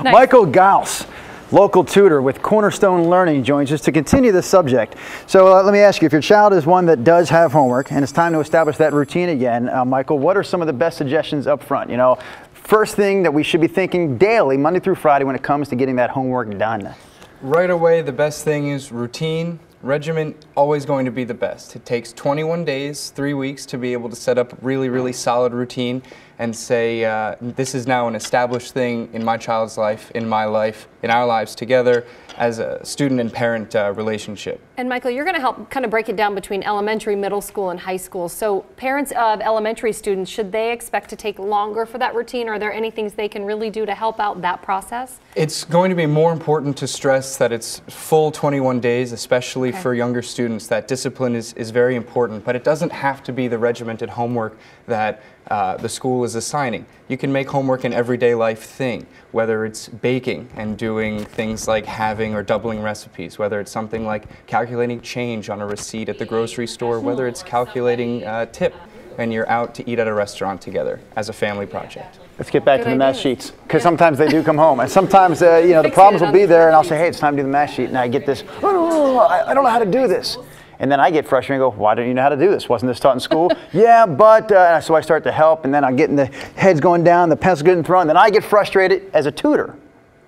Nice. Michael Gauss, local tutor with Cornerstone Learning, joins us to continue this subject. So let me ask you, if your child is one that does have homework and it's time to establish that routine again, Michael, what are some of the best suggestions up front? You know, first thing that we should be thinking daily, Monday through Friday, when it comes to getting that homework done. Right away, the best thing is routine. Regimen, always going to be the best. It takes 21 days, 3 weeks to be able to set up a really, really solid routine and say, this is now an established thing in my child's life, in my life, in our lives together as a student and parent relationship. And Michael, you're going to help kind of break it down between elementary, middle school, and high school. So parents of elementary students, should they expect to take longer for that routine? Are there any things they can really do to help out that process? It's going to be more important to stress that it's full 21 days, especially for younger students. That discipline is very important, but it doesn't have to be the regimented homework that the school is assigning. You can make homework an everyday life thing, whether it's baking and doing things like halving or doubling recipes, whether it's something like calculating change on a receipt at the grocery store, whether it's calculating tip when you're out to eat at a restaurant together as a family project. Let's get back to the math sheets, because sometimes they do come home, and sometimes you know, the problems will be there, and I'll say, hey, it's time to do the math sheet, and I get this, oh, I don't know how to do this. And then I get frustrated and go, why don't you know how to do this? Wasn't this taught in school? Yeah, but, so I start to help, and then I'm getting the heads going down, the pencil's getting thrown, then I get frustrated as a tutor.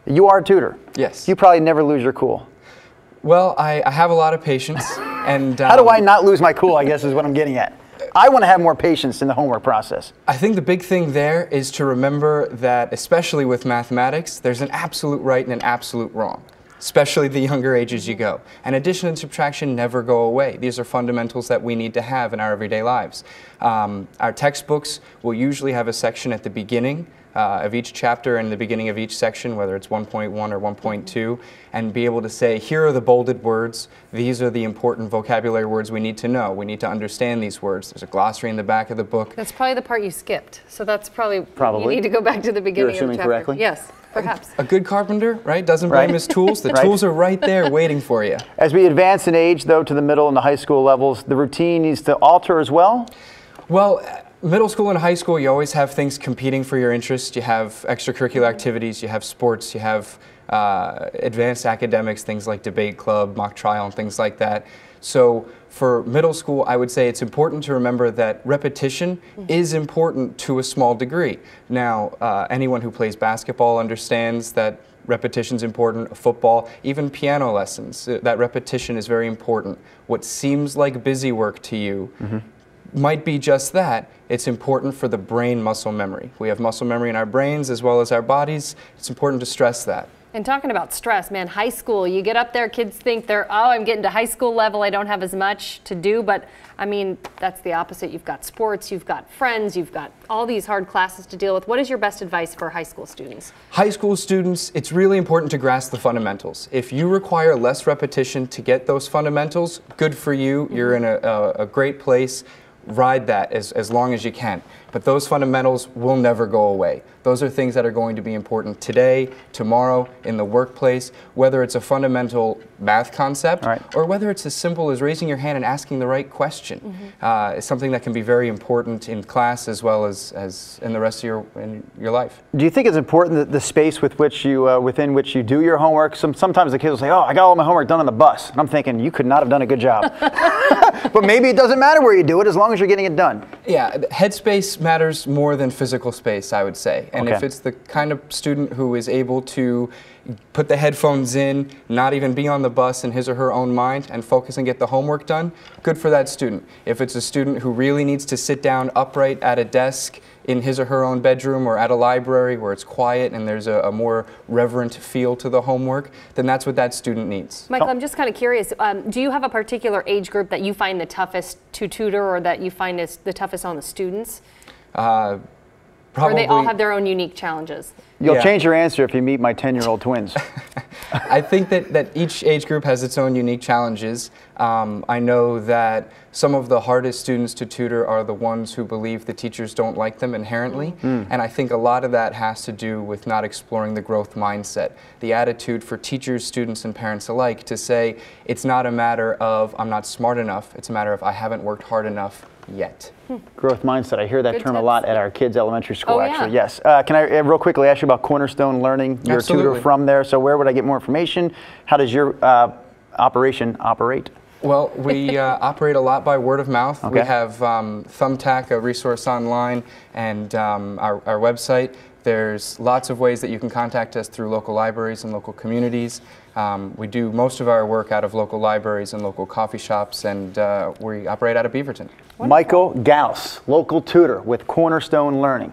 You are a tutor. Yes. You probably never lose your cool. Well, I have a lot of patience. And how do I not lose my cool, I guess is what I'm getting at. I want to have more patience in the homework process. I think the big thing there is to remember that, especially with mathematics, there's an absolute right and an absolute wrong, especially the younger ages you go. And addition and subtraction never go away. These are fundamentals that we need to have in our everyday lives. Our textbooks will usually have a section at the beginning of each chapter and the beginning of each section, whether it's 1.1 or 1.2, and be able to say, here are the bolded words, these are the important vocabulary words we need to know. We need to understand these words. There's a glossary in the back of the book. That's probably the part you skipped, so that's probably. You need to go back to the beginning. You're of assuming the chapter. correctly? Yes, perhaps. A good carpenter, right, doesn't blame his tools. The tools are right there waiting for you. As we advance in age, though, to the middle and the high school levels, the routine needs to alter as well? Well, middle school and high school, you always have things competing for your interest. You have extracurricular activities, you have sports, you have advanced academics, things like debate club, mock trial, and things like that. So for middle school, I would say it's important to remember that repetition is important to a small degree. Now, anyone who plays basketball understands that repetition is important, football, even piano lessons, that repetition is very important. What seems like busy work to you might be just that. It's important for the brain muscle memory. We have muscle memory in our brains as well as our bodies. It's important to stress that. And talking about stress, man, high school, you get up there, kids think they're, oh, I'm getting to high school level, I don't have as much to do, but I mean, that's the opposite. You've got sports, you've got friends, you've got all these hard classes to deal with. What is your best advice for high school students? High school students, it's really important to grasp the fundamentals. If you require less repetition to get those fundamentals, good for you. You're in a great place. Ride that as long as you can. But those fundamentals will never go away. Those are things that are going to be important today, tomorrow, in the workplace, whether it's a fundamental math concept or whether it's as simple as raising your hand and asking the right question. It's something that can be very important in class as well as in the rest of your life. Do you think it's important that the space with which you, within which you do your homework? Sometimes the kids will say, oh, I got all my homework done on the bus. And I'm thinking, you could not have done a good job. But maybe it doesn't matter where you do it as long as you're getting it done. Yeah, headspace matters more than physical space, I would say. And if it's the kind of student who is able to put the headphones in, not even be on the bus in his or her own mind, and focus and get the homework done, good for that student. If it's a student who really needs to sit down upright at a desk in his or her own bedroom or at a library where it's quiet and there's a more reverent feel to the homework, then that's what that student needs. Michael, I'm just kind of curious, do you have a particular age group that you find the toughest to tutor or that you find is the toughest on the students? Probably. Or they all have their own unique challenges? You'll change your answer if you meet my 10-year-old twins. I think that each age group has its own unique challenges. I know that some of the hardest students to tutor are the ones who believe the teachers don't like them inherently, and I think a lot of that has to do with not exploring the growth mindset, the attitude for teachers, students, and parents alike to say it's not a matter of I'm not smart enough, it's a matter of I haven't worked hard enough yet. Growth mindset. I hear that Good term a tips. lot at our kids' elementary school, Oh, actually. yeah. Yes. Can I real quickly ask you about Cornerstone Learning? You're a tutor Absolutely. from there, so where would I get more information? How does your operation operate? Well, we operate a lot by word of mouth. Okay. We have Thumbtack, a resource online, and our website. There's lots of ways that you can contact us through local libraries and local communities. We do most of our work out of local libraries and local coffee shops, and we operate out of Beaverton. Michael Gauss, local tutor with Cornerstone Learning.